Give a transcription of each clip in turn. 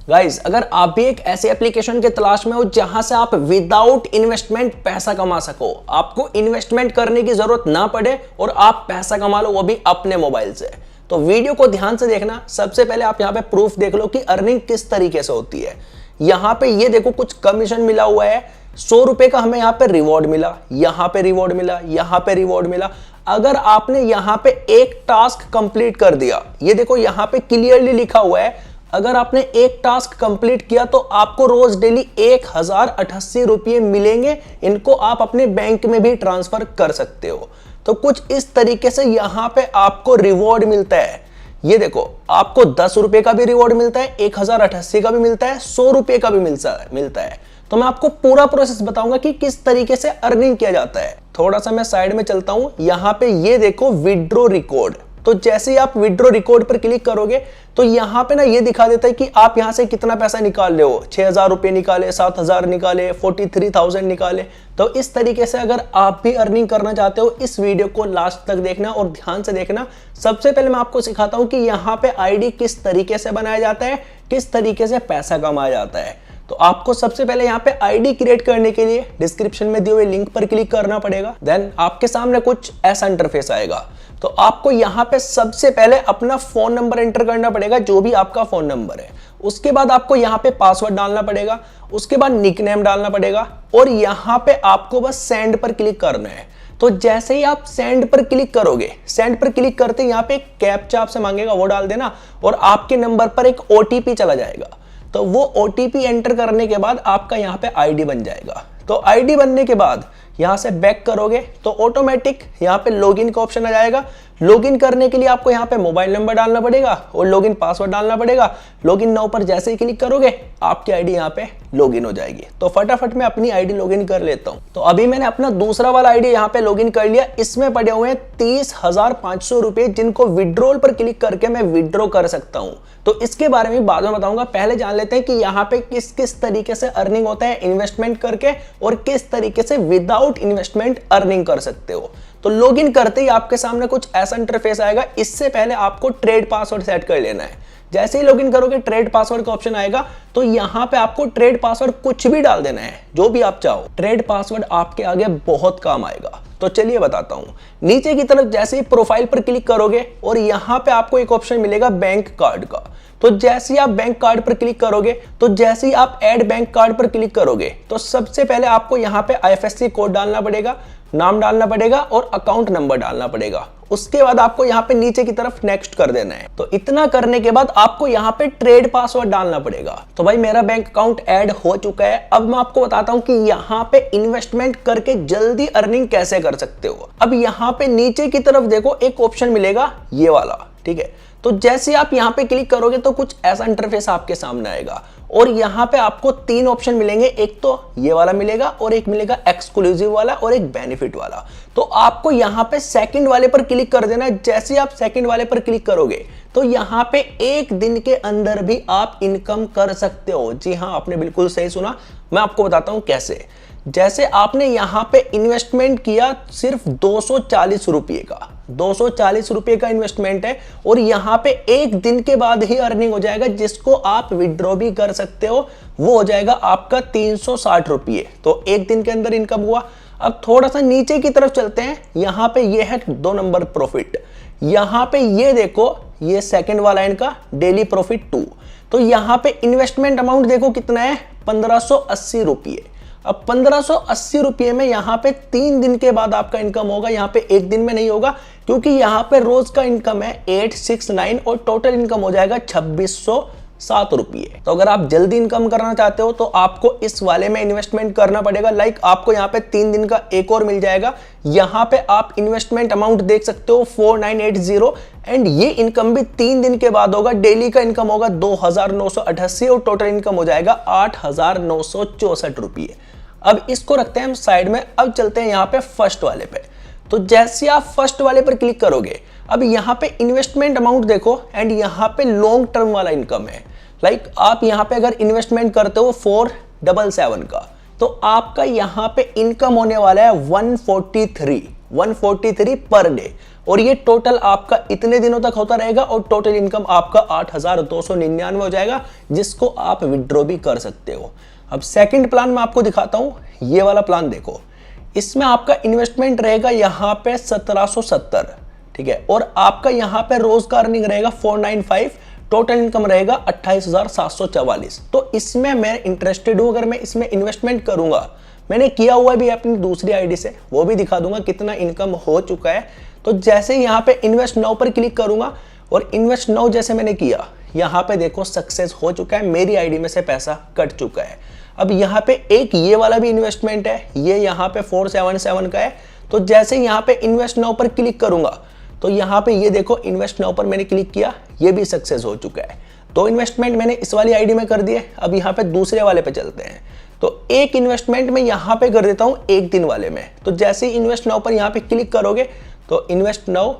Guys, अगर आप भी एक ऐसे एप्लीकेशन के तलाश में हो जहां से आप विदाउट इन्वेस्टमेंट पैसा कमा सको, आपको इन्वेस्टमेंट करने की जरूरत ना पड़े और आप पैसा कमा लो वो भी अपने मोबाइल से, तो वीडियो को ध्यान से देखना। सबसे पहले आप यहाँ पे प्रूफ देख लो कि अर्निंग किस तरीके से होती है। यहाँ पे ये देखो कुछ कमीशन मिला हुआ है, 100 रुपए का हमें यहाँ पे रिवॉर्ड मिला, यहाँ पे रिवॉर्ड मिला, यहाँ पे रिवॉर्ड मिला। अगर आपने यहाँ पे एक टास्क कंप्लीट कर दिया, ये देखो यहाँ पे क्लियरली लिखा हुआ है, अगर आपने एक टास्क कंप्लीट किया तो आपको रोज डेली 1088 रुपये मिलेंगे। इनको आप अपने बैंक में भी ट्रांसफर कर सकते हो। तो कुछ इस तरीके से यहाँ पे आपको रिवॉर्ड मिलता है। ये देखो आपको 10 रुपए का भी रिवॉर्ड मिलता है, 1088 का भी मिलता है, 100 रुपए का भी मिलता है। तो मैं आपको पूरा प्रोसेस बताऊंगा कि किस तरीके से अर्निंग किया जाता है। थोड़ा सा मैं साइड में चलता हूं। यहाँ पे ये देखो विड्रॉ रिकॉर्ड। तो जैसे ही आप विड्रॉ रिकॉर्ड पर क्लिक करोगे तो यहाँ पे ना ये दिखा देता है कि आप यहाँ से कितना पैसा निकाल रहे हो। 6000 रुपये निकाले, 7000 निकाले, 43,000 निकाले। तो इस तरीके से अगर आप भी अर्निंग करना चाहते हो, इस वीडियो को लास्ट तक देखना और ध्यान से देखना। सबसे पहले मैं आपको सिखाता हूँ कि यहाँ पे आईडी किस तरीके से बनाया जाता है, किस तरीके से पैसा कमाया जाता है। तो आपको सबसे पहले यहाँ पे आईडी क्रिएट करने के लिए डिस्क्रिप्शन में दिए हुए लिंक पर क्लिक करना पड़ेगा। देन आपके सामने कुछ ऐसा इंटरफेस आएगा। तो आपको यहाँ पे सबसे पहले अपना फोन नंबर एंटर करना पड़ेगा, जो भी आपका फोन नंबर है। उसके बाद आपको यहाँ पे पासवर्ड डालना पड़ेगा, उसके बाद निकनेम डालना पड़ेगा और यहाँ पे आपको बस सेंड पर क्लिक करना है। तो जैसे ही आप सेंड पर क्लिक करोगे, सेंड पर क्लिक करते यहाँ पे एक कैप्चा आपसे मांगेगा, वो डाल देना और आपके नंबर पर एक ओटीपी चला जाएगा। तो वो ओटीपी एंटर करने के बाद आपका यहाँ पे आईडी बन जाएगा। तो आईडी बनने के बाद यहाँ से बैक करोगे तो ऑटोमेटिक यहाँ पे लॉगिन का ऑप्शन आ जाएगा। लॉगिन करने के लिए आपको यहाँ पे मोबाइल नंबर डालना पड़ेगा और लॉगिन पासवर्ड डालना पड़ेगा। लॉगिन नाउ पर जैसे ही क्लिक करोगे आपकी आईडी यहाँ पे लॉगिन हो जाएगी। तो फटाफट मैं अपनी आईडी लॉगिन कर लेता हूँ। तो अभी मैंने अपना दूसरा वाला आईडी यहाँ पे लॉगिन कर लिया। इसमें पड़े हुए हैं 30,500 रुपए, जिनको विड्रॉल पर क्लिक करके मैं विड्रॉ कर सकता हूँ। तो इसके बारे में बाद में बताऊंगा। पहले जान लेते हैं कि यहाँ पे किस किस तरीके से अर्निंग होता है इन्वेस्टमेंट करके और किस तरीके से विदाउट इन्वेस्टमेंट अर्निंग कर सकते हो। तो लॉगिन करते ही आपके सामने कुछ ऐसा इंटरफेस आएगा। इससे पहले आपको ट्रेड पासवर्ड सेट कर लेना है। जैसे ही लॉगिन करोगे ट्रेड पासवर्ड का ऑप्शन आएगा। तो यहाँ पे आपको ट्रेड पासवर्ड कुछ भी डाल देना है, जो भी आप चाहो। ट्रेड पासवर्ड आपके आगे बहुत काम आएगा। तो चलिए बताता हूँ। नीचे की तरफ जैसे ही प्रोफाइल पर क्लिक करोगे और यहाँ पे आपको एक ऑप्शन मिलेगा बैंक कार्ड का। तो जैसे ही आप बैंक कार्ड पर क्लिक करोगे, तो जैसे ही आप ऐड बैंक कार्ड पर क्लिक करोगे तो सबसे पहले आपको यहाँ पे आईएफएससी कोड डालना पड़ेगा, नाम डालना पड़ेगा और अकाउंट नंबर डालना पड़ेगा। उसके बाद आपको यहाँ पे नीचे की तरफ नेक्स्ट कर देना है। तो इतना करने के बाद आपको यहाँ पे ट्रेड पासवर्ड डालना पड़ेगा। तो भाई मेरा बैंक अकाउंट ऐड हो चुका है। अब मैं आपको बताता हूँ कि यहाँ पे इन्वेस्टमेंट करके जल्दी अर्निंग कैसे कर सकते हो। अब यहाँ पे नीचे की तरफ देखो एक ऑप्शन मिलेगा, ये वाला, ठीक है। तो जैसे आप यहाँ पे क्लिक करोगे तो कुछ ऐसा इंटरफेस आपके सामने आएगा और यहाँ पे आपको 3 ऑप्शन मिलेंगे। एक तो ये वाला मिलेगा और एक मिलेगा एक्सक्लूसिव वाला और एक बेनिफिट वाला। तो आपको यहाँ पे सेकंड वाले पर क्लिक कर देना है। जैसे ही आप सेकंड वाले पर क्लिक करोगे तो यहाँ पे एक दिन के अंदर भी आप इनकम कर सकते हो। जी हाँ, आपने बिल्कुल सही सुना। मैं आपको बताता हूँ कैसे। जैसे आपने यहाँ पे इन्वेस्टमेंट किया सिर्फ 240 रुपये का, 240 रुपये का इन्वेस्टमेंट है और यहाँ पे एक दिन के बाद ही अर्निंग हो जाएगा, जिसको आप विड्रॉ भी कर सकते हो। वो हो जाएगा आपका 360 रुपये। तो एक दिन के अंदर इनकम हुआ। अब थोड़ा सा नीचे की तरफ चलते हैं। यहाँ पे ये है 2 नंबर प्रॉफिट। यहाँ पे ये देखो, ये सेकंड वाला इनका डेली प्रॉफिट 2। तो यहाँ पे इन्वेस्टमेंट अमाउंट देखो कितना है, 1580 रुपये। अब 1580 रुपये में यहाँ पे 3 दिन के बाद आपका इनकम होगा। यहाँ पे एक दिन में नहीं होगा, क्योंकि यहाँ पे रोज का इनकम है 869 और टोटल इनकम हो जाएगा 2607 रुपये। तो अगर आप जल्दी इनकम करना चाहते हो तो आपको इस वाले में इन्वेस्टमेंट करना पड़ेगा। लाइक आपको यहाँ पे 3 दिन का एक और मिल जाएगा। यहाँ पे आप इन्वेस्टमेंट अमाउंट देख सकते हो 4980 एंड ये इनकम भी 3 दिन के बाद होगा। डेली का इनकम होगा 2988 और टोटल इनकम हो जाएगा 8964 रुपये। अब इसको रखते हैं हम साइड में। अब चलते हैं यहाँ पे फर्स्ट वाले पे। तो जैसे आप फर्स्ट वाले पर क्लिक करोगे, अब यहाँ पे इन्वेस्टमेंट अमाउंट देखो एंड यहाँ पे लॉन्ग टर्म वाला इनकम है। लाइक आप यहाँ पे अगर इन्वेस्टमेंट करते हो 477 का, तो आपका यहाँ पे इनकम होने वाला है 143। 143 पर डे। और ये टोटल आपका इतने दिनों तक होता रहेगा और टोटल इनकम आपका 8,299 हो जाएगा, जिसको आप विड्रॉ भी कर सकते हो। अब सेकंड प्लान मैं आपको दिखाता हूं, ये वाला प्लान देखो, इसमें आपका इन्वेस्टमेंट रहेगा यहाँ पे 1770, ठीक है, और आपका यहाँ पे रोज का अर्निंग रहेगा 495, टोटल इनकम रहेगा 28,744। तो इसमें मैं इंटरेस्टेड हूं, अगर मैं इसमें इन्वेस्टमेंट करूंगा, मैंने किया हुआ भी अपनी दूसरी आईडी से, वो भी दिखा दूंगा कितना इनकम हो चुका है। तो जैसे ही यहाँ पे इन्वेस्ट नाउ पर क्लिक करूंगा और इन्वेस्ट नाउ जैसे मैंने किया, यहाँ पे देखो सक्सेस हो चुका है, मेरी आईडी में से पैसा कट चुका है। अब यहाँ पे एक ये वाला भी इन्वेस्टमेंट है, ये यहाँ पे 477 का है। तो जैसे यहाँ पे इन्वेस्ट नाउ पर क्लिक करूंगा तो यहाँ पे ये देखो इन्वेस्ट नाउ पर मैंने क्लिक किया, ये भी सक्सेस हो चुका है। तो इन्वेस्टमेंट मैंने इस वाली आईडी में कर दिए। अब यहाँ पे दूसरे वाले पे चलते हैं। तो एक इन्वेस्टमेंट मैं यहाँ पे कर देता हूँ एक दिन वाले में। तो जैसे ही इन्वेस्ट नाउ पर यहाँ पे क्लिक करोगे तो इन्वेस्ट नाउ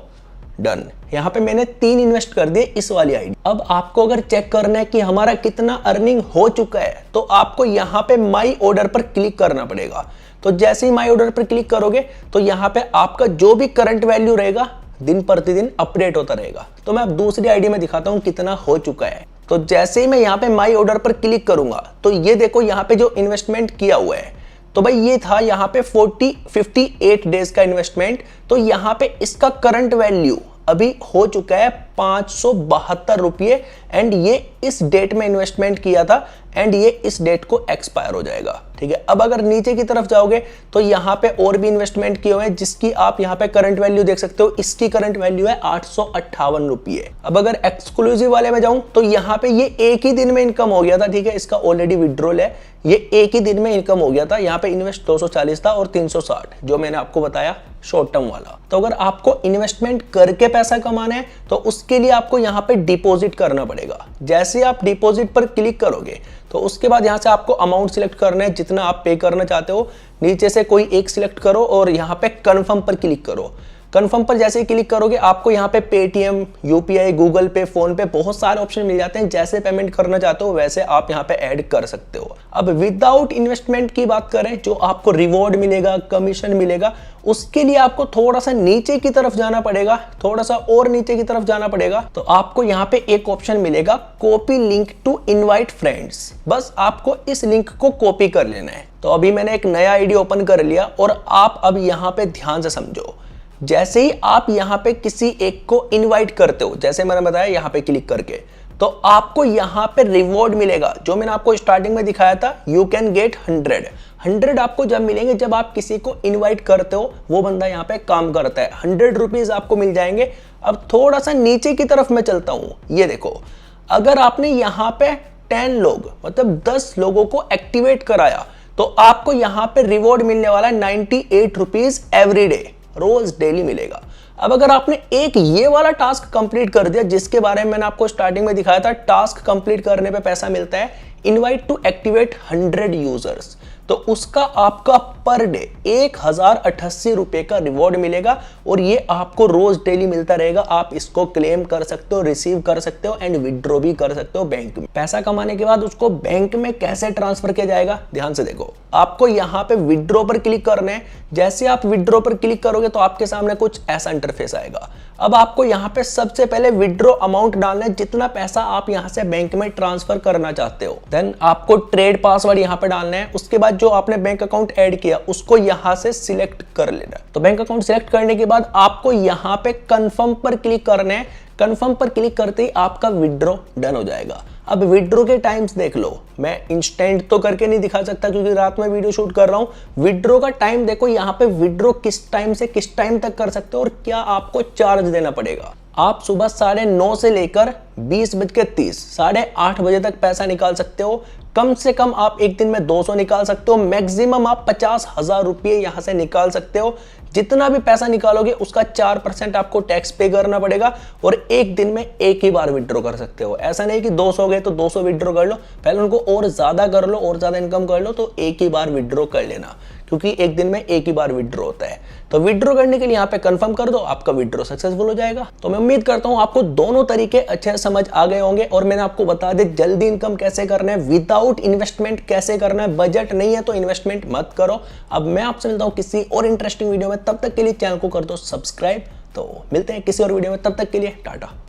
डन। यहाँ पे मैंने 3 इन्वेस्ट कर दिए इस वाली आईडी। अब आपको अगर चेक करना है कि हमारा कितना अर्निंग हो चुका है तो आपको यहाँ पे माई ऑर्डर पर क्लिक करना पड़ेगा। तो जैसे ही माई ऑर्डर पर क्लिक करोगे तो यहाँ पे आपका जो भी करंट वैल्यू रहेगा दिन प्रतिदिन अपडेट होता रहेगा। तो मैं अब दूसरी आईडी में दिखाता हूँ कितना हो चुका है। तो जैसे ही मैं यहाँ पे माई ऑर्डर पर क्लिक करूंगा तो ये देखो यहाँ पे जो इन्वेस्टमेंट किया हुआ है, तो भाई ये था यहाँ पे 58 डेज का इन्वेस्टमेंट। तो यहाँ पे इसका करंट वैल्यू अभी हो चुका है 572 रुपये एंड ये इस डेट में इन्वेस्टमेंट किया था एंड ये इस डेट को एक्सपायर हो जाएगा, ठीक है। अब अगर नीचे की तरफ जाओगे तो यहाँ पे और भी इन्वेस्टमेंट किए हुए हैं जिसकी आप यहाँ पे करंट वैल्यू देख सकते हो। इसकी करंट वैल्यू है 858 रुपये। अब अगर एक्सक्लूसिव वाले में जाऊं तो यहाँ पे ये एक ही दिन में इनकम हो गया था, ठीक है, इसका ऑलरेडी विड्रॉल है, ये एक ही दिन में इनकम हो गया था। यहाँ पे इन्वेस्ट 240 था और 360 जो मैंने आपको बताया शॉर्ट टर्म वाला। तो अगर आपको इन्वेस्टमेंट करके पैसा कमाना है तो उसके लिए आपको यहाँ पे डिपॉजिट करना पड़ेगा। जैसे आप डिपॉजिट पर क्लिक करोगे तो उसके बाद यहाँ से आपको अमाउंट सिलेक्ट करना है जितना आप पे करना चाहते हो। नीचे से कोई एक सिलेक्ट करो और यहाँ पे कन्फर्म पर क्लिक करो। कन्फर्म पर जैसे ही क्लिक करोगे आपको यहाँ पे पेटीएम, यूपीआई, गूगल पे, फोन पे बहुत सारे ऑप्शन मिल जाते हैं। जैसे पेमेंट करना चाहते हो वैसे आप यहाँ पे ऐड कर सकते हो। अब विदाउट इन्वेस्टमेंट की बात करें, जो आपको रिवॉर्ड मिलेगा, कमीशन मिलेगा, उसके लिए आपको थोड़ा सा नीचे की तरफ जाना पड़ेगा, थोड़ा सा और नीचे की तरफ जाना पड़ेगा। तो आपको यहाँ पे एक ऑप्शन मिलेगा copy link to invite friends. बस आपको इस लिंक को कॉपी कर लेना है। तो अभी मैंने एक नया आईडी ओपन कर लिया और आप अब यहाँ पे ध्यान से समझो। जैसे ही आप यहाँ पे किसी एक को इनवाइट करते हो, जैसे मैंने बताया यहाँ पे क्लिक करके, तो आपको यहाँ पे रिवॉर्ड मिलेगा जो मैंने आपको स्टार्टिंग में दिखाया था। यू कैन गेट 100 आपको जब मिलेंगे जब आप किसी को इनवाइट करते हो, वो बंदा यहाँ पे काम करता है। 100 रुपीज आपको मिल जाएंगे। अब थोड़ा सा नीचे की तरफ मैं चलता हूँ, ये देखो, अगर आपने यहाँ पे 10 लोग मतलब 10 लोगों को एक्टिवेट कराया तो आपको यहाँ पे रिवॉर्ड मिलने वाला है 98 रुपीज एवरी डे, रोज डेली मिलेगा। अब अगर आपने एक ये वाला टास्क कंप्लीट कर दिया जिसके बारे में मैंने आपको स्टार्टिंग में दिखाया था, टास्क कंप्लीट करने पे पैसा मिलता है, इनवाइट टू एक्टिवेट 100 यूजर्स, तो उसका आपका पर डे 1088 रुपए का रिवॉर्ड मिलेगा और ये आपको रोज डेली मिलता रहेगा। आप इसको क्लेम कर सकते हो, रिसीव कर सकते हो एंड विड्रॉ भी कर सकते हो बैंक में। पैसा कमाने के बाद उसको बैंक में कैसे ट्रांसफर किया जाएगा, ध्यान से देखो। आपको यहाँ पे विड्रॉ पर क्लिक करना है। जैसे आप विड्रॉ पर क्लिक करोगे तो आपके सामने कुछ ऐसा इंटरफेस आएगा। अब आपको यहाँ पे सबसे पहले विड्रॉ अमाउंट डालना है, जितना पैसा आप यहाँ से बैंक में ट्रांसफर करना चाहते हो। देन आपको ट्रेड पासवर्ड यहाँ पे डालना है। उसके बाद जो आपने बैंक अकाउंट ऐड किया उसको यहाँ से सिलेक्ट कर लेना। तो बैंक अकाउंट सिलेक्ट करने के बाद आपको यहाँ पे कंफर्म पर क्लिक करना है। कंफर्म पर क्लिक करते ही आपका विड्रॉ डन हो जाएगा। अब विड्रॉ के टाइम्स देख लो, मैं इंस्टेंट तो करके नहीं दिखा सकता क्योंकि रात में वीडियो शूट कर रहा हूं। विड्रॉ का टाइम देखो, यहाँ पे विड्रॉ किस टाइम से किस टाइम तक कर सकते हो और क्या आपको चार्ज देना पड़ेगा। आप सुबह 9:30 से लेकर 20:30 8:30 बजे तक पैसा निकाल सकते हो। कम से कम आप एक दिन में 200 निकाल सकते हो, मैक्सिमम आप 50,000 रुपये यहाँ से निकाल सकते हो। जितना भी पैसा निकालोगे उसका 4% आपको टैक्स पे करना पड़ेगा और एक दिन में एक ही बार विड्रॉ कर सकते हो। ऐसा नहीं कि 200 गए गए तो 200 विड्रॉ कर लो, पहले उनको और ज्यादा कर लो, और ज्यादा इनकम कर लो, तो एक ही बार विड्रॉ कर लेना, क्योंकि एक दिन में एक ही बार विड्रॉ होता है। तो विड्रॉ करने के लिए यहाँ पे कंफर्म कर दो, आपका विड्रॉ सक्सेसफुल हो जाएगा। तो मैं उम्मीद करता हूँ आपको दोनों तरीके अच्छे से समझ आ गए होंगे, और मैंने आपको बता दे जल्दी इनकम कैसे करना है, विदाउट इन्वेस्टमेंट कैसे करना है। बजट नहीं है तो इन्वेस्टमेंट मत करो। अब मैं आपसे मिलता हूँ किसी और इंटरेस्टिंग वीडियो में, तब तक के लिए चैनल को कर दो सब्सक्राइब। तो मिलते हैं किसी और वीडियो में, तब तक के लिए टाटा बाय।